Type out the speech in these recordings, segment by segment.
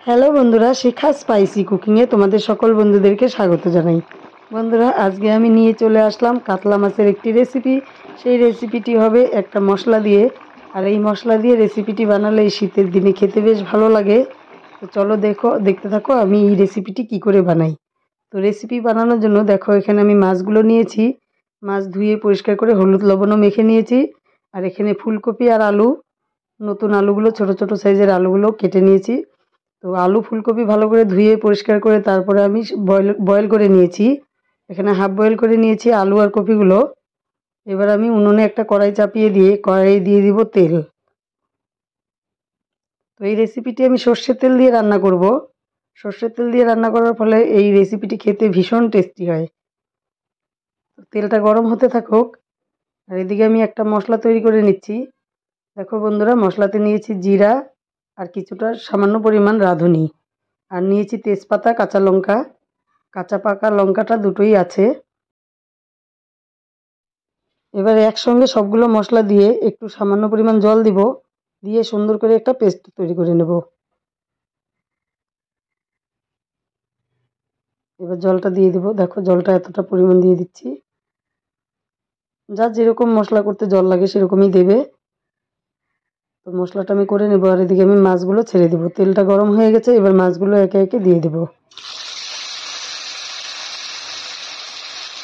Hello বন্ধুরা, শিখা spicy কুকিংয়ে তোমাদের সকল বন্ধুদেরকে স্বাগত জানাই। বন্ধুরা, আজকে আমি নিয়ে চলে আসলাম কাতলা মাছের একটি রেসিপি। সেই রেসিপিটি হবে একটা মশলা দিয়ে, আর এই মশলা দিয়ে রেসিপিটি বানালে এই শীতের দিনে খেতে বেশ ভালো লাগে। তো চলো দেখতে থাকো আমি এই রেসিপিটি কি করে বানাই। তো রেসিপি বানানোর জন্য দেখো, এখানে আমি মাছগুলো নিয়েছি। মাছ ধুয়ে পরিষ্কার করে হলুদ লবণও মেখে নিয়েছি। আর এখানে ফুলকপি আর আলু, নতুন আলুগুলো, ছোট ছোট সাইজের আলুগুলো কেটে নিয়েছি। তো আলু ফুলকপি ভালো করে ধুয়ে পরিষ্কার করে তারপরে আমি বয়েল করে নিয়েছি। এখানে হাফ বয়েল করে নিয়েছি আলু আর কপিগুলো। এবার আমি উনুনে একটা কড়াই চাপিয়ে দিয়ে কড়াইয়ে দিয়ে দিব তেল। তো এই রেসিপিটি আমি সর্ষের তেল দিয়ে রান্না করব। সর্ষের তেল দিয়ে রান্না করার ফলে এই রেসিপিটি খেতে ভীষণ টেস্টি হয়। তেলটা গরম হতে থাকুক, আর এদিকে আমি একটা মশলা তৈরি করে নিচ্ছি। দেখো বন্ধুরা, মশলাতে নিয়েছি জিরা আর কিছুটা সামান্য পরিমাণ রাঁধুনি, আর নিয়েছি তেজপাতা, কাঁচা লঙ্কা। কাঁচা পাকা লঙ্কাটা দুটোই আছে। এবারে একসঙ্গে সবগুলো মশলা দিয়ে একটু সামান্য পরিমাণ জল দিব, দিয়ে সুন্দর করে একটা পেস্ট তৈরি করে নেব। এবার জলটা দিয়ে দেবো। দেখো, জলটা এতটা পরিমাণ দিয়ে দিচ্ছি। যার যেরকম মশলা করতে জল লাগে সেরকমই দেবে। তো মশলাটা আমি করে নেবো, আর এদিকে আমি মাছগুলো ছেড়ে দেবো। তেলটা গরম হয়ে গেছে, এবার মাছগুলো একে একে দিয়ে দেবো।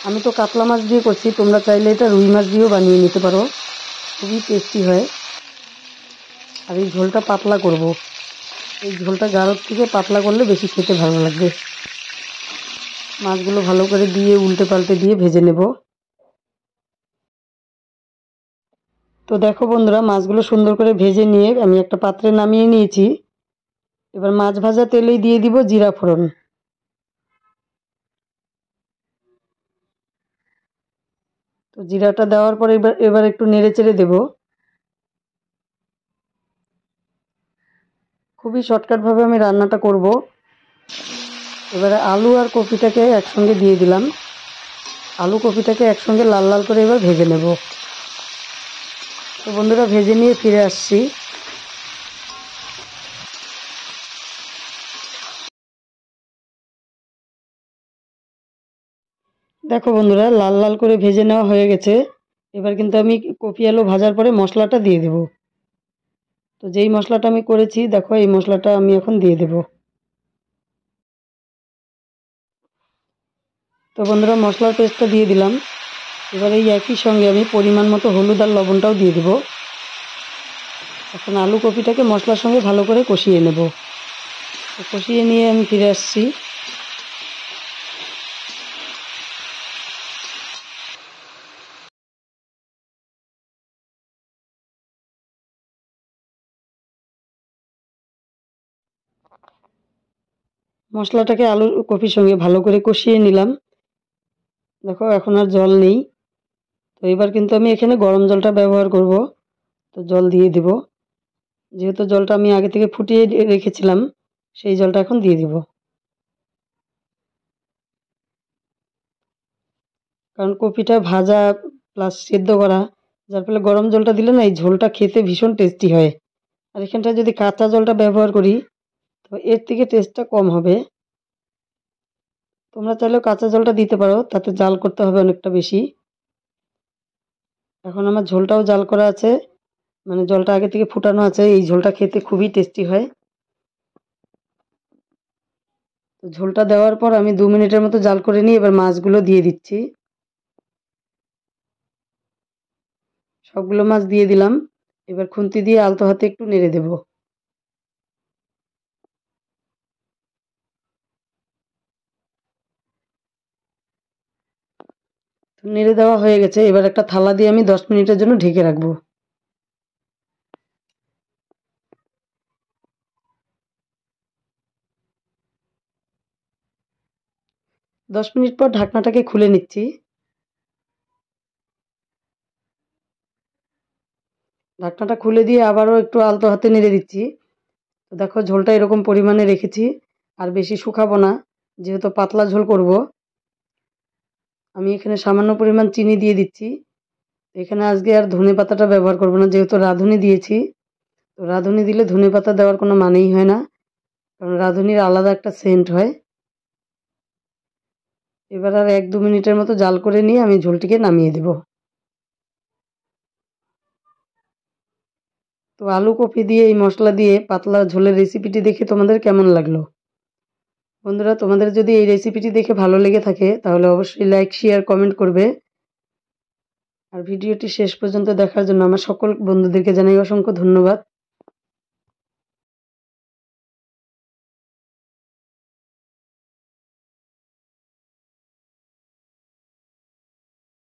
আমি তো কাতলা মাছ দিয়ে করছি, তোমরা চাইলে এটা রুই মাছ দিয়েও বানিয়ে নিতে পারো, খুবই টেস্টি হয়। আর এই ঝোলটা পাতলা করব। এই ঝোলটা গাঢ়র থেকে পাতলা করলে বেশি খেতে ভালো লাগবে। মাছগুলো ভালো করে দিয়ে উল্টে পাল্টে দিয়ে ভেজে নেব। তো দেখো বন্ধুরা, মাছগুলো সুন্দর করে ভেজে নিয়ে আমি একটা পাত্রে নামিয়ে নিয়েছি। এবার মাছ ভাজা তেলেই দিয়ে দিব জিরা ফোড়ন। তো জিরাটা দেওয়ার পর এবার একটু নেড়ে চেড়ে দেবো। খুবই শর্টকাটভাবে আমি রান্নাটা করব। এবারে আলু আর কপিটাকে একসঙ্গে দিয়ে দিলাম। আলু কপিটাকে একসঙ্গে লাল লাল করে এবার ভেজে নেব। তো বন্ধুরা, ভেজে নিয়ে ফিরে আসছি। দেখো বন্ধুরা, লাল লাল করে ভেজে নেওয়া হয়ে গেছে। এবার কিন্তু আমি কপি আলু ভাজার পরে মশলাটা দিয়ে দেব। তো যেই মশলাটা আমি করেছি, দেখো এই মশলাটা আমি এখন দিয়ে দেব। তো বন্ধুরা, মশলার পেস্টটা দিয়ে দিলাম। এবার এই একই সঙ্গে আমি পরিমাণ মতো হলুদ আর লবণটাও দিয়ে দেব। এখন আলু কপিটাকে মশলার সঙ্গে ভালো করে কষিয়ে নেব। তো কষিয়ে নিয়ে আমি ফিরে আসছি। মশলাটাকে আলু কপির সঙ্গে ভালো করে কষিয়ে নিলাম। দেখো, এখন আর জল নেই। তো এবার কিন্তু আমি এখানে গরম জলটা ব্যবহার করব। তো জল দিয়ে দেব। যেহেতু জলটা আমি আগে থেকে ফুটিয়ে রেখেছিলাম, সেই জলটা এখন দিয়ে দিব। কারণ কপিটা ভাজা প্লাস সেদ্ধ করা, যার ফলে গরম জলটা দিলে না এই ঝোলটা খেতে ভীষণ টেস্টি হয়। আর এখানটায় যদি কাঁচা জলটা ব্যবহার করি, তো এর থেকে টেস্টটা কম হবে। তোমরা চাইলেও কাঁচা জলটা দিতে পারো, তাতে জাল করতে হবে অনেকটা বেশি। এখন আমার ঝোলটাও জাল করা আছে, মানে জলটা আগে থেকে ফুটানো আছে। এই ঝোলটা খেতে খুবই টেস্টি হয়। তো ঝোলটা দেওয়ার পর আমি 2 মিনিটের মতো জাল করে নিয়ে এবার মাছগুলো দিয়ে দিচ্ছি। সবগুলো মাছ দিয়ে দিলাম। এবার খুন্তি দিয়ে আলতো হাতে একটু নেড়ে দেব। নেড়ে দেওয়া হয়ে গেছে। এবার একটা থালা দিয়ে আমি 10 মিনিটের জন্য ঢেকে রাখবো। 10 মিনিট পর ঢাকনাটাকে খুলে নিচ্ছি। ঢাকনাটা খুলে দিয়ে আবারও একটু আলতো হাতে নেড়ে দিচ্ছি। তো দেখো, ঝোলটা এরকম পরিমাণে রেখেছি, আর বেশি শুকাবো না, যেহেতু পাতলা ঝোল করব। আমি এখানে সামান্য পরিমাণ চিনি দিয়ে দিচ্ছি। এখানে আজকে আর ধনে পাতাটা ব্যবহার করব না, যেহেতু রাঁধুনি দিয়েছি। তো রাঁধুনি দিলে ধনে পাতা দেওয়ার কোনো মানেই হয় না। কারণ রাঁধুনির আলাদা একটা সেন্ট হয়। এবার আর 1-2 মিনিটের মতো জাল করে নিয়ে আমি ঝোলটিকে নামিয়ে দেব। তো আলু কপি দিয়ে এই মশলা দিয়ে পাতলা ঝোলের রেসিপিটি দেখে তোমাদের কেমন লাগলো? বন্ধুরা, তোমাদের যদি এই রেসিপিটি দেখে ভালো লেগে থাকে তাহলে অবশ্যই লাইক, শেয়ার, কমেন্ট করবে। আর ভিডিওটি শেষ পর্যন্ত দেখার জন্য আমার সকল বন্ধুদেরকে জানাই অসংখ্য ধন্যবাদ।